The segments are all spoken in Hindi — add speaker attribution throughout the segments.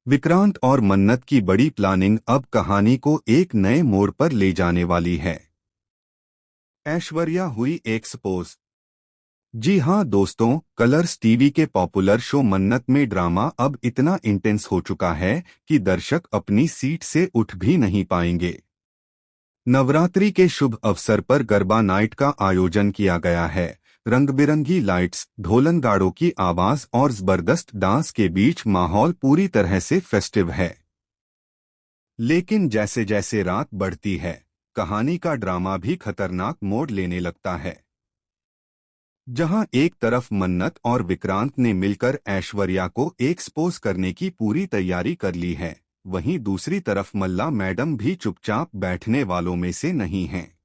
Speaker 1: विक्रांत और मन्नत की बड़ी प्लानिंग अब कहानी को एक नए मोड़ पर ले जाने वाली है। ऐश्वर्या हुई एक्सपोज। जी हाँ दोस्तों, कलर्स टीवी के पॉपुलर शो मन्नत में ड्रामा अब इतना इंटेंस हो चुका है कि दर्शक अपनी सीट से उठ भी नहीं पाएंगे। नवरात्रि के शुभ अवसर पर गरबा नाइट का आयोजन किया गया है। रंग बिरंगी लाइट्स, ढोलनगाड़ों की आवाज और जबरदस्त डांस के बीच माहौल पूरी तरह से फेस्टिव है। लेकिन जैसे जैसे रात बढ़ती है, कहानी का ड्रामा भी खतरनाक मोड़ लेने लगता है। जहां एक तरफ मन्नत और विक्रांत ने मिलकर ऐश्वर्या को एक्सपोज करने की पूरी तैयारी कर ली है, वहीं दूसरी तरफ मल्ला मैडम भी चुपचाप बैठने वालों में से नहीं हैं।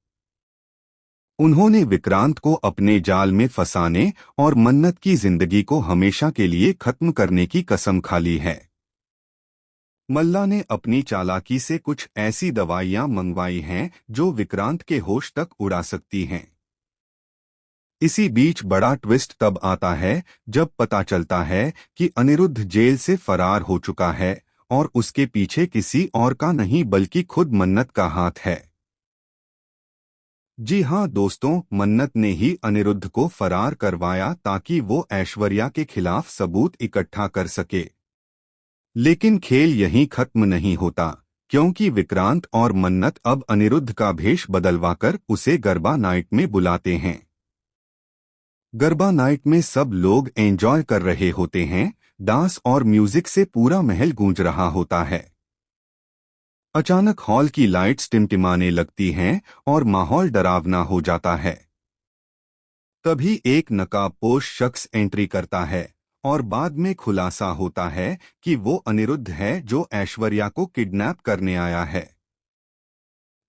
Speaker 1: उन्होंने विक्रांत को अपने जाल में फंसाने और मन्नत की जिंदगी को हमेशा के लिए खत्म करने की कसम खा ली है। मल्ला ने अपनी चालाकी से कुछ ऐसी दवाइयां मंगवाई हैं जो विक्रांत के होश तक उड़ा सकती हैं। इसी बीच बड़ा ट्विस्ट तब आता है जब पता चलता है कि अनिरुद्ध जेल से फरार हो चुका है और उसके पीछे किसी और का नहीं बल्कि खुद मन्नत का हाथ है। जी हाँ दोस्तों, मन्नत ने ही अनिरुद्ध को फरार करवाया ताकि वो ऐश्वर्या के खिलाफ सबूत इकट्ठा कर सके। लेकिन खेल यहीं खत्म नहीं होता, क्योंकि विक्रांत और मन्नत अब अनिरुद्ध का भेष बदलवाकर उसे गरबा नाइट में बुलाते हैं। गरबा नाइट में सब लोग एंजॉय कर रहे होते हैं, डांस और म्यूजिक से पूरा महल गूंज रहा होता है। अचानक हॉल की लाइट्स टिमटिमाने लगती हैं और माहौल डरावना हो जाता है। तभी एक नकाबपोश शख्स एंट्री करता है और बाद में खुलासा होता है कि वो अनिरुद्ध है जो ऐश्वर्या को किडनैप करने आया है।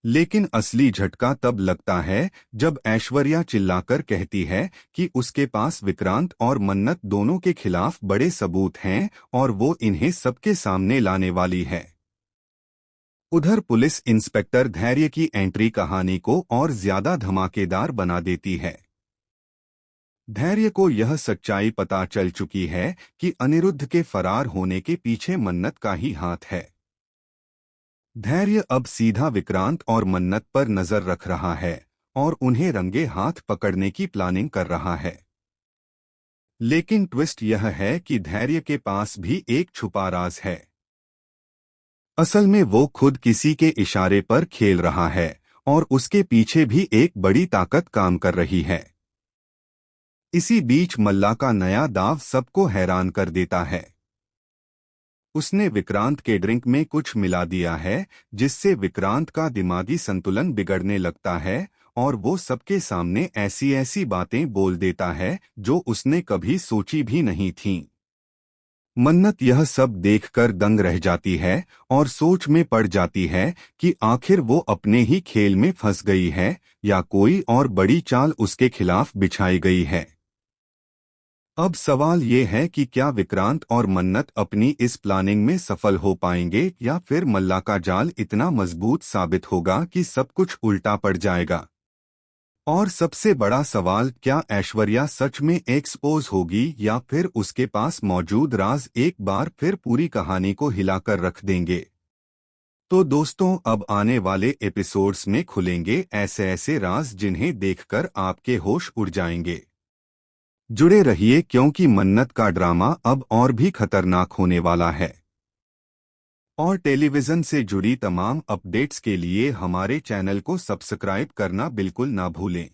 Speaker 1: लेकिन असली झटका तब लगता है जब ऐश्वर्या चिल्लाकर कहती है कि उसके पास विक्रांत और मन्नत दोनों के खिलाफ बड़े सबूत हैं और वो इन्हें सबके सामने लाने वाली है। उधर पुलिस इंस्पेक्टर धैर्य की एंट्री कहानी को और ज्यादा धमाकेदार बना देती है। धैर्य को यह सच्चाई पता चल चुकी है कि अनिरुद्ध के फरार होने के पीछे मन्नत का ही हाथ है। धैर्य अब सीधा विक्रांत और मन्नत पर नजर रख रहा है और उन्हें रंगे हाथ पकड़ने की प्लानिंग कर रहा है। लेकिन ट्विस्ट यह है कि धैर्य के पास भी एक छुपा राज है। असल में वो खुद किसी के इशारे पर खेल रहा है और उसके पीछे भी एक बड़ी ताकत काम कर रही है। इसी बीच मल्ला का नया दाव सबको हैरान कर देता है। उसने विक्रांत के ड्रिंक में कुछ मिला दिया है जिससे विक्रांत का दिमागी संतुलन बिगड़ने लगता है और वो सबके सामने ऐसी ऐसी बातें बोल देता है जो उसने कभी सोची भी नहीं थीं। मन्नत यह सब देखकर दंग रह जाती है और सोच में पड़ जाती है कि आखिर वो अपने ही खेल में फंस गई है या कोई और बड़ी चाल उसके खिलाफ बिछाई गई है। अब सवाल ये है कि क्या विक्रांत और मन्नत अपनी इस प्लानिंग में सफल हो पाएंगे या फिर मल्ला का जाल इतना मजबूत साबित होगा कि सब कुछ उल्टा पड़ जाएगा। और सबसे बड़ा सवाल, क्या ऐश्वर्या सच में एक्सपोज होगी या फिर उसके पास मौजूद राज एक बार फिर पूरी कहानी को हिलाकर रख देंगे। तो दोस्तों, अब आने वाले एपिसोड्स में खुलेंगे ऐसे ऐसे राज जिन्हें देखकर आपके होश उड़ जाएंगे। जुड़े रहिए क्योंकि मन्नत का ड्रामा अब और भी खतरनाक होने वाला है। और टेलीविजन से जुड़ी तमाम अपडेट्स के लिए हमारे चैनल को सब्सक्राइब करना बिल्कुल ना भूलें।